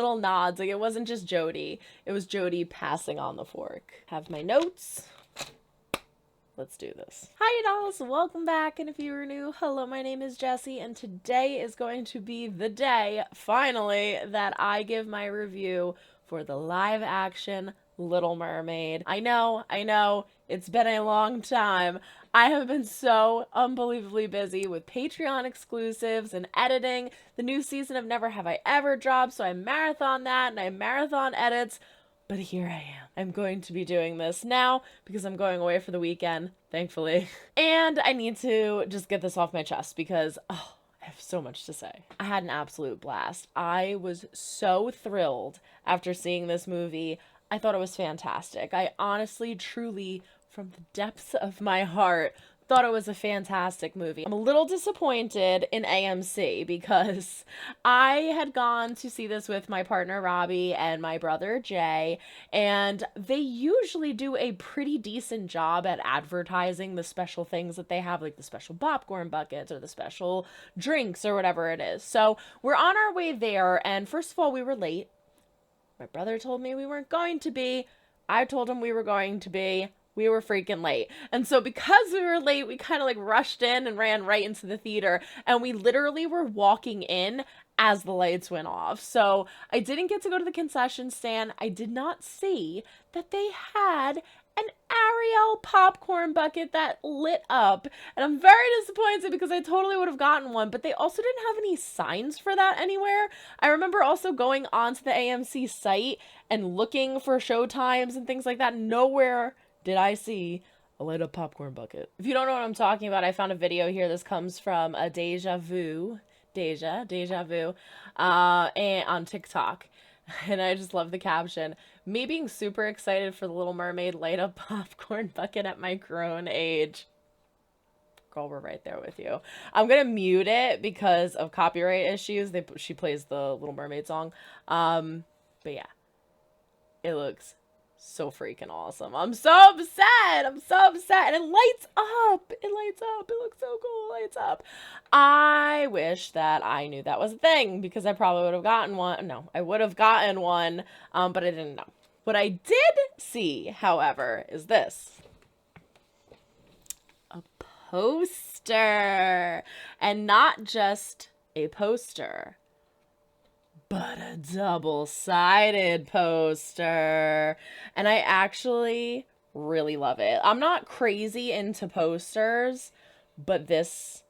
little nods. Like, it wasn't just Jodie. It was Jodie passing on the fork. Have my notes. Let's do this. Hi, dolls. Welcome back. And if you are new, hello, my name is Jessie. And today is going to be the day, finally, that I give my review for the live action Little Mermaid. I know, it's been a long time. I have been so unbelievably busy with Patreon exclusives and editing. The new season of Never Have I Ever dropped, so I marathon that and I marathon edits. But here I am. I'm going to be doing this now because I'm going away for the weekend, thankfully. And I need to just get this off my chest because, I have so much to say. I had an absolute blast. I was so thrilled after seeing this movie. I thought it was fantastic. I honestly, truly, from the depths of my heart, thought it was a fantastic movie. I'm a little disappointed in AMC because I had gone to see this with my partner Robbie and my brother Jay, and they usually do a pretty decent job at advertising the special things that they have, like the special popcorn buckets or the special drinks or whatever it is. So we're on our way there, and first of all, we were late. My brother told me we weren't going to be. I told him we were going to be. We were freaking late. And so because we were late, we kind of like rushed in and ran right into the theater. And we literally were walking in as the lights went off. So I didn't get to go to the concession stand. I did not see that they had an Ariel popcorn bucket that lit up. And I'm very disappointed because I totally would have gotten one, but they also didn't have any signs for that anywhere. I remember also going onto the AMC site and looking for show times and things like that. Nowhere did I see a lit up popcorn bucket. If you don't know what I'm talking about, I found a video here. This comes from a Deja Vu, and on TikTok. And I just love the caption. Me being super excited for the Little Mermaid light up popcorn bucket at my grown age. Girl, we're right there with you. I'm gonna mute it because of copyright issues. She plays the Little Mermaid song. But yeah, it looks so freaking awesome. I'm so upset. And it lights up. It looks so cool. It lights up. I wish that I knew that was a thing because I probably would have gotten one. No, I would have gotten one, but I didn't know. What I did see, however, is this. A poster. And not just a poster, but a double-sided poster. And I actually really love it. I'm not crazy into posters, but this,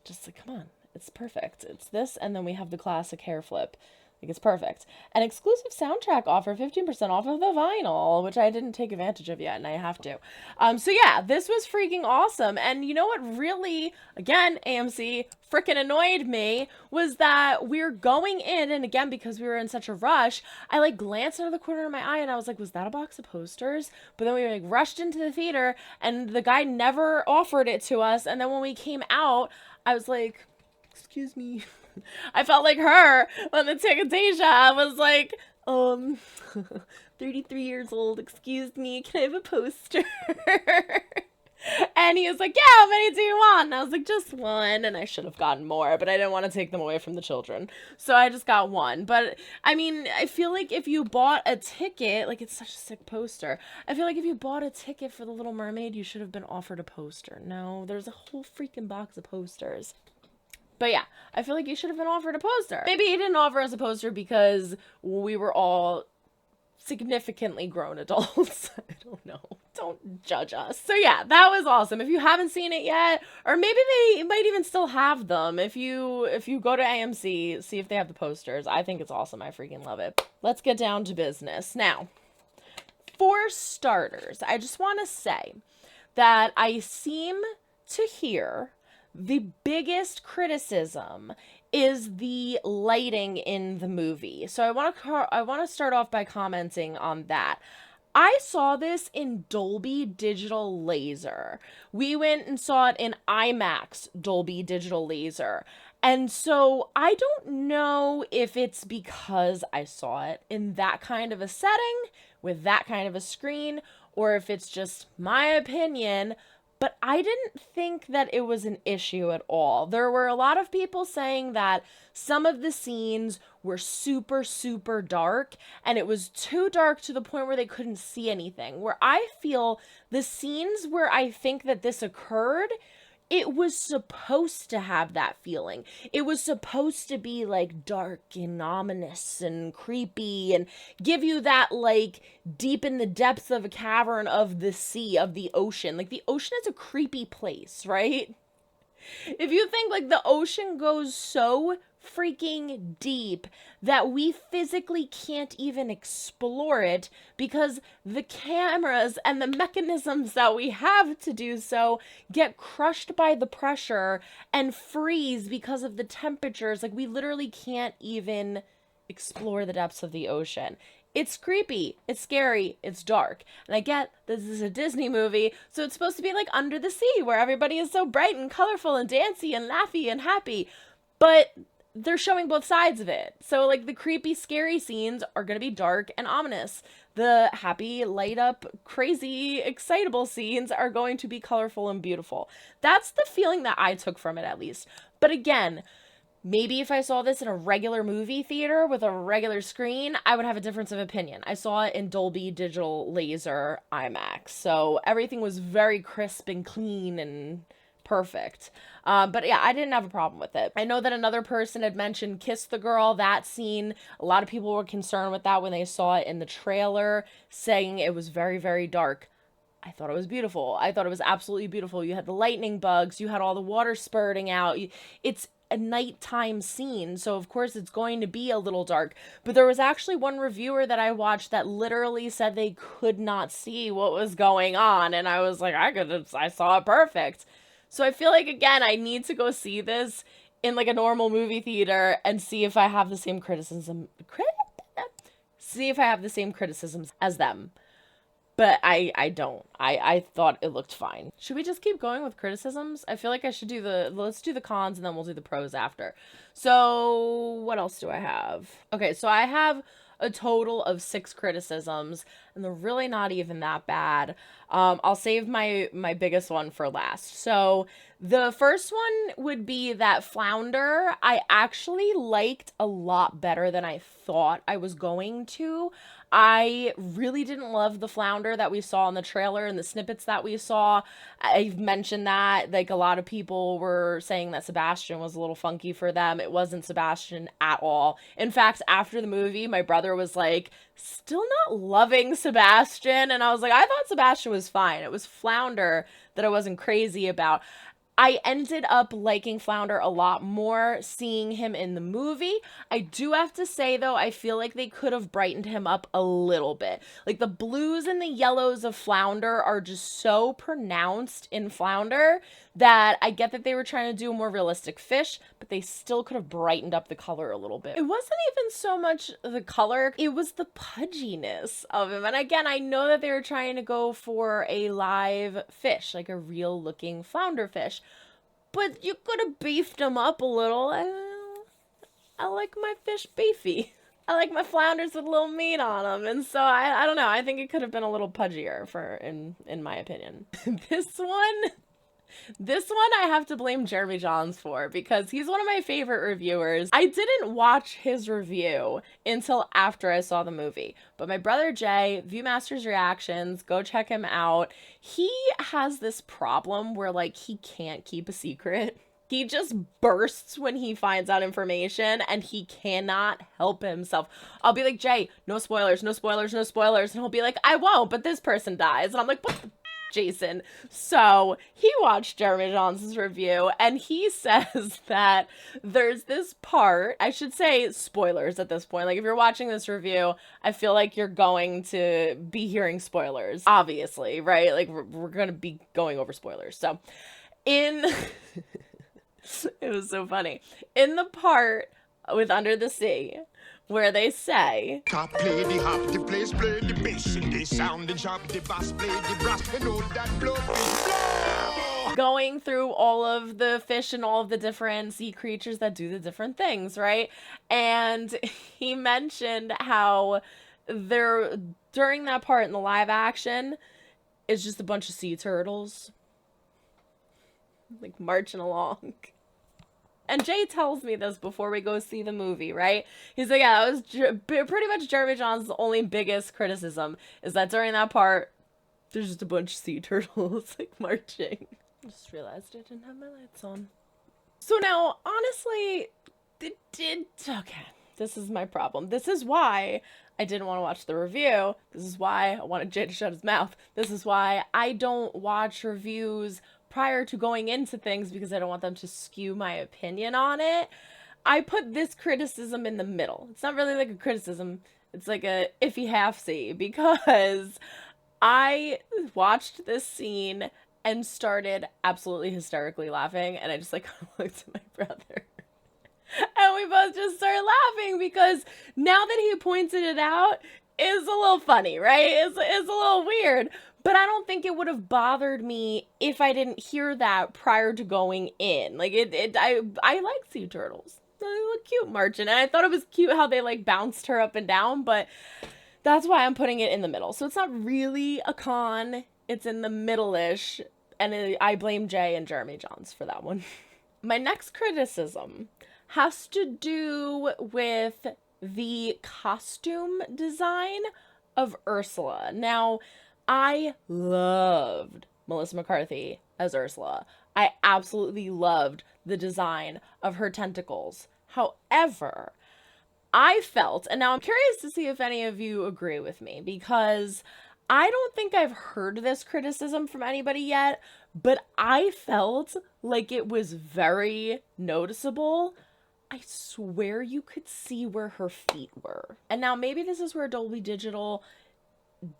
just like, come on, it's perfect. It's this, and then we have the classic hair flip. Like, it's perfect. An exclusive soundtrack offer, 15% off of the vinyl, which I didn't take advantage of yet, and I have to. So yeah, this was freaking awesome. And you know what really, again, AMC freaking annoyed me was that we're going in, and again, because we were in such a rush, I like glanced out of the corner of my eye and I was like, was that a box of posters? But then we like rushed into the theater and the guy never offered it to us. And then when we came out, I was like, excuse me. I felt like her when the Deja was like, 33 years old, excuse me, can I have a poster? And he was like, yeah, how many do you want? And I was like, just one. And I should have gotten more, but I didn't want to take them away from the children. So I just got one. But I mean, I feel like if you bought a ticket, like, it's such a sick poster. I feel like if you bought a ticket for the Little Mermaid, you should have been offered a poster. No, there's a whole freaking box of posters. But yeah, I feel like you should have been offered a poster. Maybe he didn't offer us a poster because we were all significantly grown adults. I don't know. Don't judge us. So yeah, that was awesome. If you haven't seen it yet, or maybe they might even still have them. If you go to AMC, see if they have the posters. I think it's awesome. I freaking love it. Let's get down to business. Now, for starters, I just want to say that I seem to hear the biggest criticism is the lighting in the movie. So I want to start off by commenting on that. I saw this in Dolby Digital Laser. We went and saw it in IMAX Dolby Digital Laser. And so I don't know if it's because I saw it in that kind of a setting with that kind of a screen, or if it's just my opinion, but I didn't think that it was an issue at all. There were a lot of people saying that some of the scenes were super, super dark, and it was too dark to the point where they couldn't see anything. Where I feel the scenes where I think that this occurred, it was supposed to have that feeling. It was supposed to be like dark and ominous and creepy and give you that like deep in the depths of a cavern of the sea, of the ocean. Like the ocean is a creepy place, right? If you think like the ocean goes so freaking deep that we physically can't even explore it because the cameras and the mechanisms that we have to do so get crushed by the pressure and freeze because of the temperatures. Like we literally can't even explore the depths of the ocean. It's creepy, it's scary, it's dark. And I get this is a Disney movie, so it's supposed to be like Under the Sea, where everybody is so bright and colorful and dancy and laughy and happy. But they're showing both sides of it. So like the creepy, scary scenes are going to be dark and ominous. The happy, light up, crazy, excitable scenes are going to be colorful and beautiful. That's the feeling that I took from it, at least. But again, maybe if I saw this in a regular movie theater with a regular screen, I would have a difference of opinion. I saw it in Dolby Digital Laser IMAX, so everything was very crisp and clean and perfect. But yeah, I didn't have a problem with it. I know that another person had mentioned Kiss the Girl, that scene. A lot of people were concerned with that when they saw it in the trailer, saying it was very, very dark. I thought it was beautiful. I thought it was absolutely beautiful. You had the lightning bugs, you had all the water spurting out. It's a nighttime scene, so of course it's going to be a little dark. But there was actually one reviewer that I watched that literally said they could not see what was going on, and I was like, I saw it perfect. So I feel like, again, I need to go see this in like a normal movie theater and see if I have the same criticisms as them. But I don't. I thought it looked fine. Should we just keep going with criticisms? I feel like I should let's do the cons and then we'll do the pros after. So what else do I have? Okay, so I have a total of 6 criticisms, and they're really not even that bad. I'll save my biggest one for last. So the first one would be that Flounder, I actually liked a lot better than I thought I was going to. I really didn't love the Flounder that we saw in the trailer and the snippets that we saw. I've mentioned that, like, a lot of people were saying that Sebastian was a little funky for them. It wasn't Sebastian at all. In fact, after the movie, my brother was like, still not loving Sebastian. And I was like, I thought Sebastian was fine. It was Flounder that I wasn't crazy about. I ended up liking Flounder a lot more seeing him in the movie. I do have to say, though, I feel like they could have brightened him up a little bit. Like, the blues and the yellows of Flounder are just so pronounced in Flounder that I get that they were trying to do a more realistic fish, but they still could have brightened up the color a little bit. It wasn't even so much the color, it was the pudginess of him. And again, I know that they were trying to go for a live fish, like a real looking Flounder fish, but you could have beefed him up a little. I like my fish beefy. I like my flounders with a little meat on them. And so I don't know, I think it could have been a little pudgier in my opinion. This one I have to blame Jeremy Johns for, because he's one of my favorite reviewers. I didn't watch his review until after I saw the movie, but my brother Jay, Viewmaster's Reactions, go check him out. He has this problem where, like, he can't keep a secret. He just bursts when he finds out information, and he cannot help himself. I'll be like, Jay, no spoilers, no spoilers, no spoilers. And he'll be like, I won't, but this person dies. And I'm like, what the Jason? So he watched Jeremy Johns' review, and he says that there's this part, I should say spoilers at this point, like if you're watching this review, I feel like you're going to be hearing spoilers, obviously, right? Like we're gonna be going over spoilers. So in it was so funny, in the part with Under the Sea, where they say, top play the hop, the place play the bass, and they sound and sharp, the bass play the brass, and all that blow is blow. Going through all of the fish and all of the different sea creatures that do the different things, right? And he mentioned how during that part in the live action, it's just a bunch of sea turtles. like marching along. And Jay tells me this before we go see the movie, right? He's like, yeah, that was pretty much Jeremy John's only biggest criticism is that during that part, there's just a bunch of sea turtles like marching. I just realized I didn't have my lights on. So now, honestly, okay, this is my problem. This is why I didn't want to watch the review. This is why I wanted Jay to shut his mouth. This is why I don't watch reviews prior to going into things because I don't want them to skew my opinion on it. I put this criticism in the middle. It's not really like a criticism. It's like a iffy half-see because I watched this scene and started absolutely hysterically laughing, and I just like looked at my brother. And we both just started laughing because now that he pointed it out, it's a little funny, right? It's a little weird. But I don't think it would have bothered me if I didn't hear that prior to going in. Like, I like sea turtles. They look cute marching. And I thought it was cute how they, like, bounced her up and down. But that's why I'm putting it in the middle. So it's not really a con. It's in the middle-ish. And I blame Jay and Jeremy Johns for that one. My next criticism has to do with the costume design of Ursula. Now, I loved Melissa McCarthy as Ursula. I absolutely loved the design of her tentacles. However, I felt, and now I'm curious to see if any of you agree with me, because I don't think I've heard this criticism from anybody yet, but I felt like it was very noticeable. I swear you could see where her feet were. And now maybe this is where Dolby Digital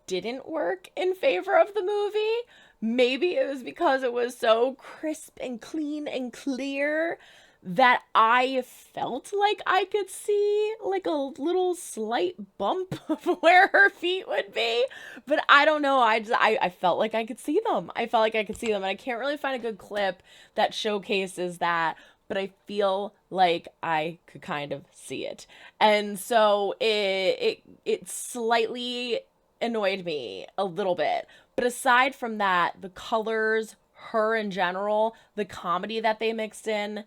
didn't work in favor of the movie. Maybe it was because it was so crisp and clean and clear that I felt like I could see like a little slight bump of where her feet would be. But I don't know. I felt like I could see them. I felt like I could see them. And I can't really find a good clip that showcases that. But I feel like I could kind of see it. And so it slightly annoyed me a little bit. But aside from that, the colors, her in general, the comedy that they mixed in,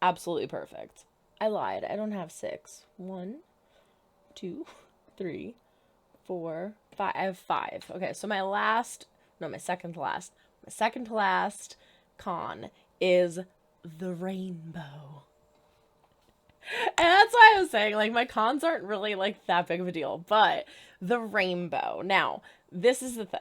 absolutely perfect. I lied. I don't have 6. 1, 2, 3, 4, 5. I have 5. Okay, so my second to last con is the rainbow. And that's why I was saying, like, my cons aren't really, like, that big of a deal. But the rainbow. Now, this is the thing.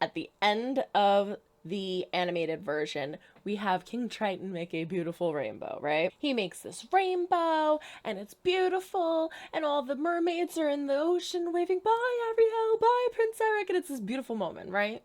At the end of the animated version, we have King Triton make a beautiful rainbow, right? He makes this rainbow, and it's beautiful, and all the mermaids are in the ocean waving, bye, Ariel, bye, Prince Eric, and it's this beautiful moment, right?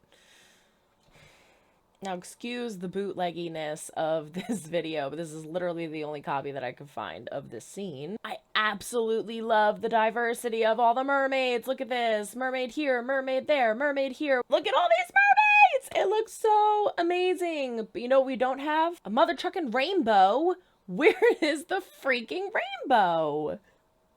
Now, excuse the bootlegginess of this video, but this is literally the only copy that I could find of this scene. I absolutely love the diversity of all the mermaids. Look at this. Mermaid here, mermaid there, mermaid here. Look at all these mermaids! It looks so amazing. But you know what we don't have? A mother trucking rainbow. Where is the freaking rainbow?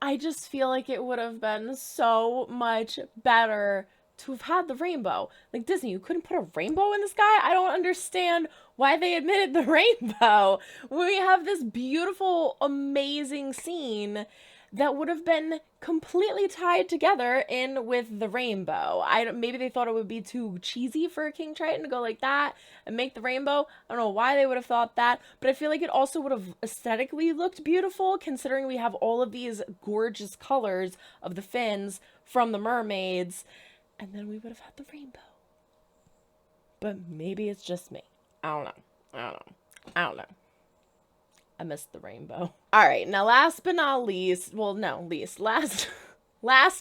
I just feel like it would have been so much better to have had the rainbow. Like, Disney, you couldn't put a rainbow in the sky? I don't understand why they omitted the rainbow. We have this beautiful, amazing scene that would have been completely tied together in with the rainbow. Maybe they thought it would be too cheesy for King Triton to go like that and make the rainbow. I don't know why they would have thought that, but I feel like it also would have aesthetically looked beautiful, considering we have all of these gorgeous colors of the fins from the mermaids. And then we would have had the rainbow. But maybe it's just me. I don't know. I missed the rainbow. All right, now last but not least, last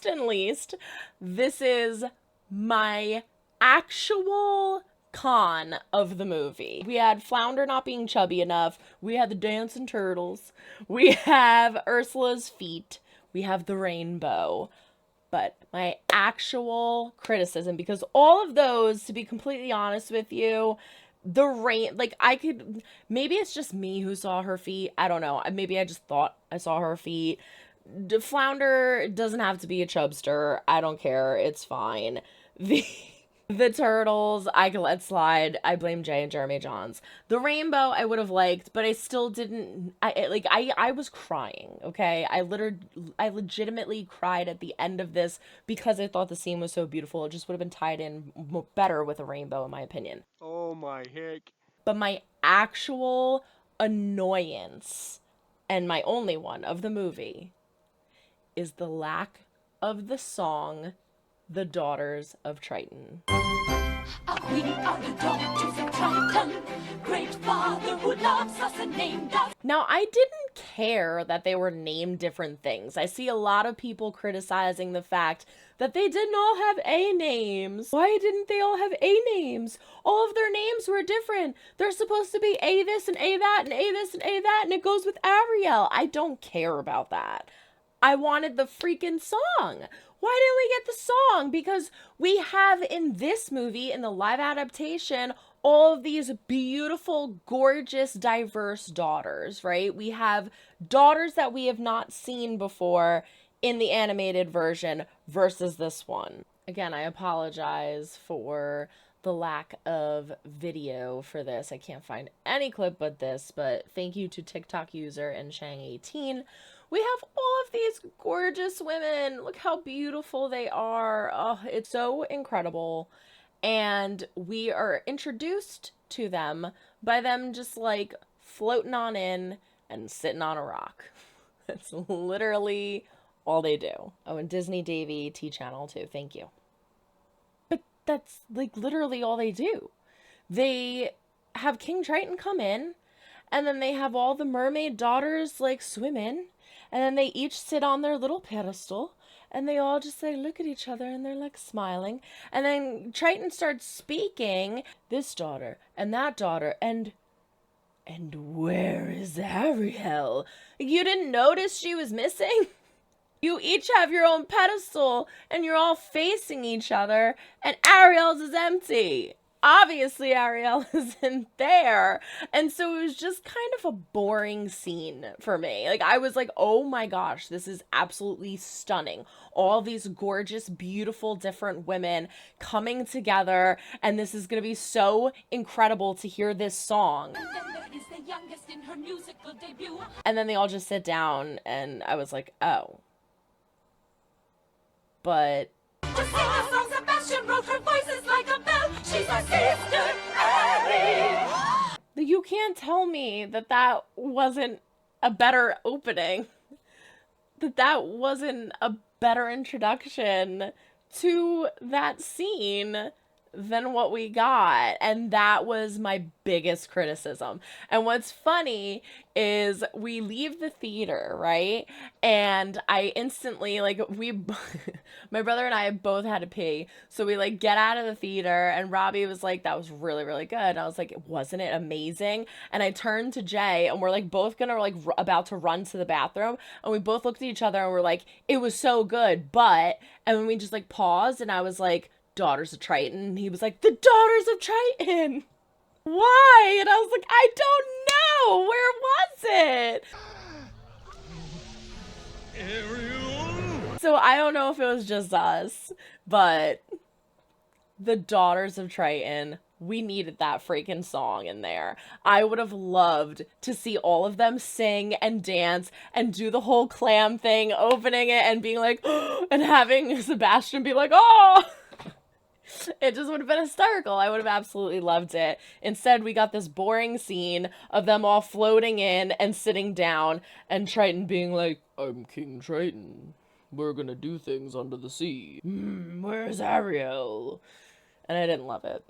and least, this is my actual con of the movie. We had Flounder not being chubby enough. We had the dancing turtles. We have Ursula's feet. We have the rainbow. But my actual criticism, because all of those, to be completely honest with you, maybe it's just me who saw her feet. I don't know. Maybe I just thought I saw her feet. Flounder doesn't have to be a chubster. I don't care. It's fine. The turtles, I can let slide. I blame Jay and Jeremy Johns. The rainbow, I would have liked, but I still didn't. I was crying. Okay, I legitimately cried at the end of this because I thought the scene was so beautiful. It just would have been tied in better with a rainbow, in my opinion. Oh my heck. But my actual annoyance, and my only one of the movie, is the lack of the song The Daughters of Triton. We are the daughters of Triton, great father who loves us and named us. Now, I didn't care that they were named different things. I see a lot of people criticizing the fact that they didn't all have A names. Why didn't they all have A names? All of their names were different. They're supposed to be A this and A that and A this and A that, and it goes with Ariel. I don't care about that. I wanted the freaking song. Why didn't we get the song? Because we have in this movie, in the live adaptation, all of these beautiful, gorgeous, diverse daughters, right? We have daughters that we have not seen before in the animated version versus this one. Again, I apologize for the lack of video for this. I can't find any clip but this, but thank you to TikTok user and Shang18. We have all of these gorgeous women. Look how beautiful they are. Oh, it's so incredible. And we are introduced to them by them just like floating on in and sitting on a rock. That's literally all they do. Oh, and Disney Davy T Channel too. Thank you. But that's like literally all they do. They have King Triton come in, and then they have all the mermaid daughters like swim in, and then they each sit on their little pedestal, and they all just like look at each other and they're like smiling. And then Triton starts speaking, this daughter and that daughter, and where is Ariel? You didn't notice she was missing? You each have your own pedestal and you're all facing each other, and Ariel's is empty. Obviously Ariel isn't there. And so it was just kind of a boring scene for me. Like, I was like, oh my gosh, this is absolutely stunning. All these gorgeous, beautiful, different women coming together, and this is going to be so incredible to hear this song. And then there is the youngest in her musical debut. And then they all just sit down, and I was like, oh. But To sing a song, Sebastian wrote, her voice is like a bell. She's our sister, Ariel. you can't tell me that that wasn't a better opening. That wasn't a better introduction to that scene than what we got. And that was my biggest criticism. And what's funny is we leave the theater, right? And I instantly, like, my brother and I both had to pee. So we, like, get out of the theater, and Robbie was like, that was really, really good. And I was like, wasn't it amazing? And I turned to Jay, and we're, like, both gonna, like, about to run to the bathroom. And we both looked at each other, and we're like, it was so good, but, and then we just, like, paused, and I was like, Daughters of Triton. And he was like, the Daughters of Triton. Why? And I was like, I don't know. Where was it? So I don't know if it was just us, but the Daughters of Triton, we needed that freaking song in there. I would have loved to see all of them sing and dance and do the whole clam thing, opening it and being like, and having Sebastian be like, oh. It just would have been hysterical. I would have absolutely loved it. Instead, we got this boring scene of them all floating in and sitting down, and Triton being like, I'm King Triton. We're gonna do things under the sea. Where's Ariel? And I didn't love it.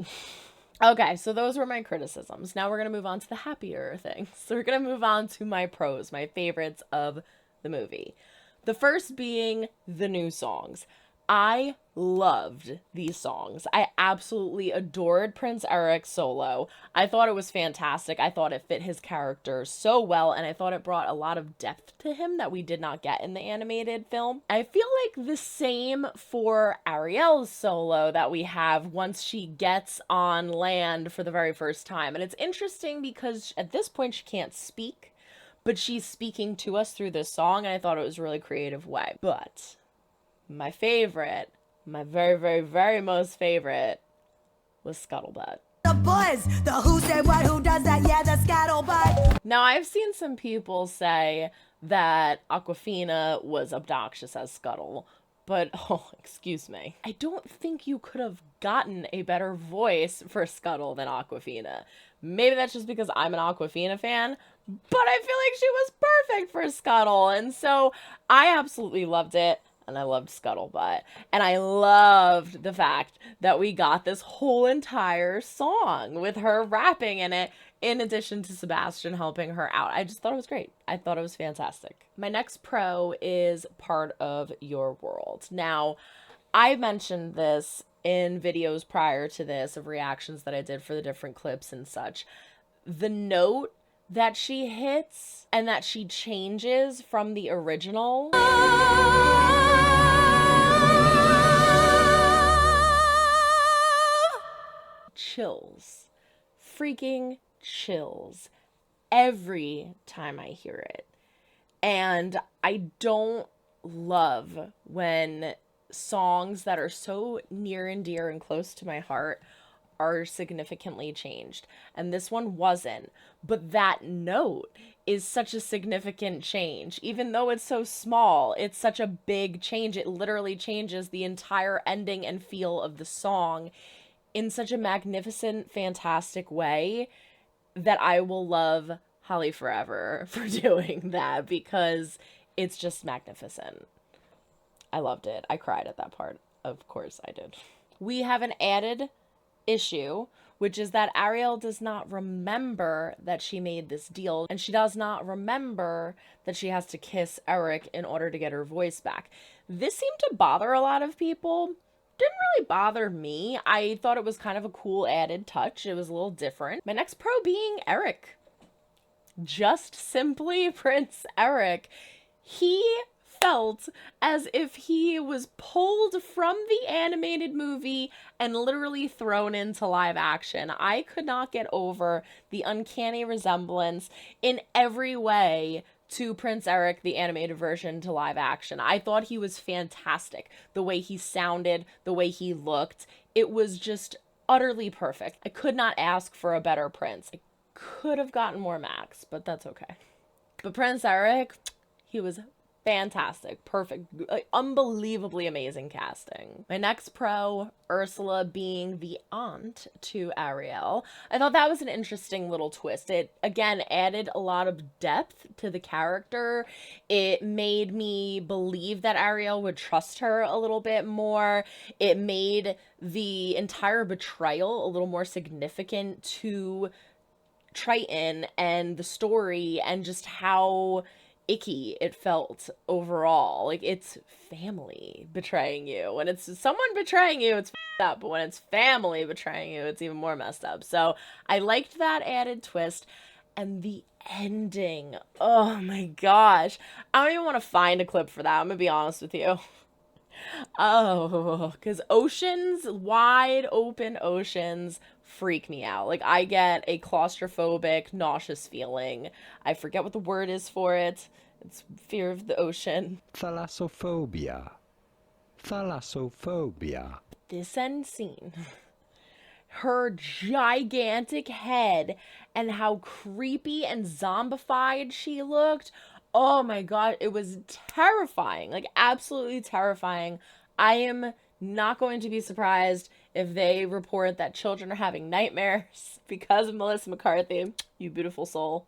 Okay, so those were my criticisms. Now we're gonna move on to the happier things. So we're gonna move on to my pros, my favorites of the movie. The first being the new songs. I loved these songs. I absolutely adored Prince Eric's solo. I thought it was fantastic. I thought it fit his character so well, and I thought it brought a lot of depth to him that we did not get in the animated film. I feel like the same for Ariel's solo that we have once she gets on land for the very first time. And it's interesting because at this point she can't speak, but she's speaking to us through this song, and I thought it was a really creative way. But my favorite, my very, very, very most favorite, was Scuttlebutt. The buzz, the who said what, who does that, yeah, the scuttlebutt. Now, I've seen some people say that Awkwafina was obnoxious as Scuttle, but, oh, excuse me. I don't think you could have gotten a better voice for Scuttle than Awkwafina. Maybe that's just because I'm an Awkwafina fan, but I feel like she was perfect for Scuttle, and so I absolutely loved it. And I loved Scuttlebutt. And I loved the fact that we got this whole entire song with her rapping in it, in addition to Sebastian helping her out. I just thought it was great. I thought it was fantastic. My next pro is Part of Your World. Now, I mentioned this in videos prior to this of reactions that I did for the different clips and such. The note that she hits and that she changes from the original. Chills. Freaking chills. Every time I hear it. And I don't love when songs that are so near and dear and close to my heart are significantly changed. And this one wasn't. But that note is such a significant change. Even though it's so small, it's such a big change. It literally changes the entire ending and feel of the song in such a magnificent, fantastic way that I will love Holly forever for doing that, because it's just magnificent. I loved it. I cried at that part. Of course I did. We have an added issue, which is that Ariel does not remember that she made this deal, and she does not remember that she has to kiss Eric in order to get her voice back. This seemed to bother a lot of people. Didn't really bother me. I thought it was kind of a cool added touch. It was a little different. My next pro being Eric. Just simply Prince Eric. He felt as if he was pulled from the animated movie and literally thrown into live action. I could not get over the uncanny resemblance in every way to Prince Eric, the animated version, to live action. I thought he was fantastic. The way he sounded, the way he looked, it was just utterly perfect. I could not ask for a better Prince. I could have gotten more Max, but that's okay. But Prince Eric, he was fantastic, perfect, like, unbelievably amazing casting. My next pro, Ursula being the aunt to Ariel. I thought that was an interesting little twist. It, again, added a lot of depth to the character. It made me believe that Ariel would trust her a little bit more. It made the entire betrayal a little more significant to Triton and the story, and just how icky it felt overall. Like, it's family betraying you. When it's someone betraying you, it's f***ed up, but when it's family betraying you, it's even more messed up. So I liked that added twist. And the ending, oh my gosh, I don't even want to find a clip for that, I'm gonna be honest with you. Oh, because oceans, wide open oceans, freak me out. Like, I get a claustrophobic, nauseous feeling. I forget what the word is for it. It's fear of the ocean. Thalassophobia. Thalassophobia. This end scene. Her gigantic head and how creepy and zombified she looked. Oh my god, it was terrifying. Like, absolutely terrifying. I am not going to be surprised if they report that children are having nightmares because of Melissa McCarthy. You beautiful soul.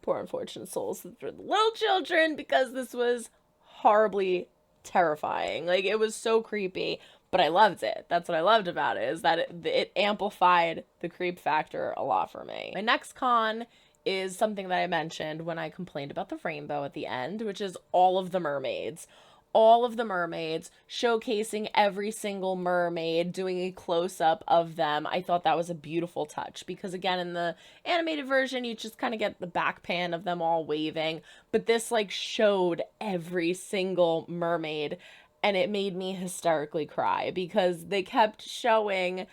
Poor unfortunate souls for the little children, because this was horribly terrifying. Like, it was so creepy, but I loved it. That's what I loved about it, is that it amplified the creep factor a lot for me. My next con is something that I mentioned when I complained about the rainbow at the end, which is all of the mermaids. All of the mermaids, showcasing every single mermaid, doing a close-up of them. I thought that was a beautiful touch, because again, in the animated version, you just kind of get the back pan of them all waving, but this like showed every single mermaid, and it made me hysterically cry, because they kept showing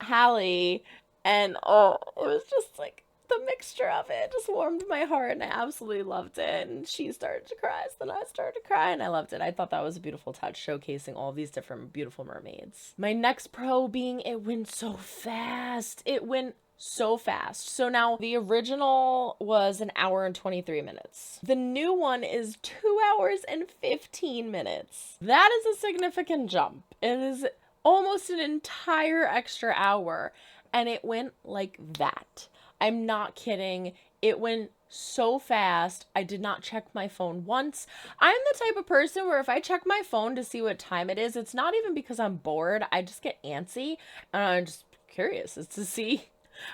Hallie, and oh, it was just like the mixture of it just warmed my heart, and I absolutely loved it. And she started to cry, so then I started to cry, and I loved it. I thought that was a beautiful touch, showcasing all these different beautiful mermaids. My next pro being it went so fast. It went so fast. So now the original was an hour and 23 minutes. The new one is 2 hours and 15 minutes. That is a significant jump. It is almost an entire extra hour, and it went like that. I'm not kidding. It went so fast. I did not check my phone once. I'm the type of person where if I check my phone to see what time it is, it's not even because I'm bored. I just get antsy, and I'm just curious as to see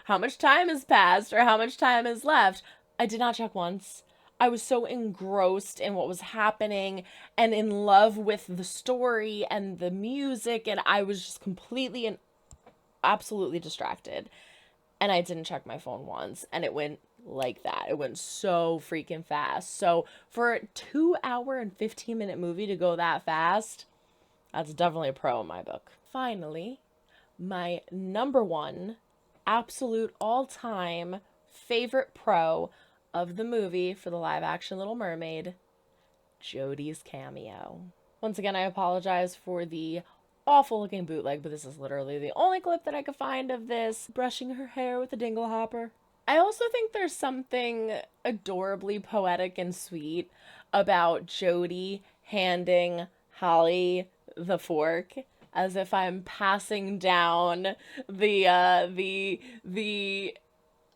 how much time has passed or how much time is left. I did not check once. I was so engrossed in what was happening and in love with the story and the music, and I was just completely and absolutely distracted. And I didn't check my phone once, and it went like that. It went so freaking fast. So for a 2 hour and 15-minute movie to go that fast, that's definitely a pro in my book. Finally, my number one absolute all-time favorite pro of the movie for the live-action Little Mermaid, Jodie's cameo. Once again, I apologize for the awful-looking bootleg, but this is literally the only clip that I could find of this brushing her hair with a dingle hopper. I also think there's something adorably poetic and sweet about Jodie handing Holly the fork as if I'm passing down the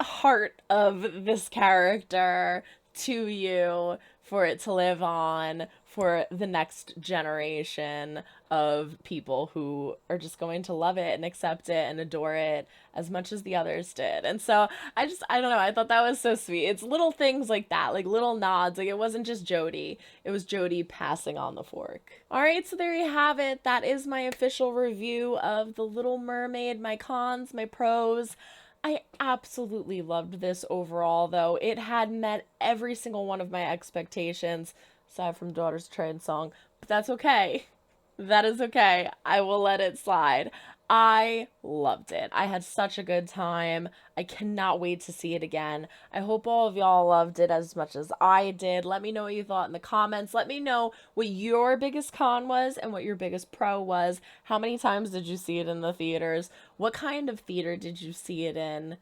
heart of this character to you for it to live on for the next generation of people who are just going to love it and accept it and adore it as much as the others did. And so I don't know, I thought that was so sweet. It's little things like that, like little nods. Like it wasn't just Jodie, it was Jodie passing on the fork. All right, so there you have it. That is my official review of The Little Mermaid, my cons, my pros. I absolutely loved this overall, though. It had met every single one of my expectations, aside from Daughter's Train song, but that's okay. That is okay. I will let it slide. I loved it. I had such a good time. I cannot wait to see it again. I hope all of y'all loved it as much as I did. Let me know what you thought in the comments. Let me know what your biggest con was and what your biggest pro was. How many times did you see it in the theaters? What kind of theater did you see it in?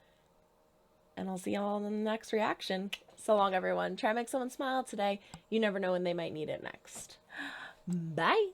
And I'll see y'all in the next reaction. So long, everyone. Try to make someone smile today. You never know when they might need it next. Bye.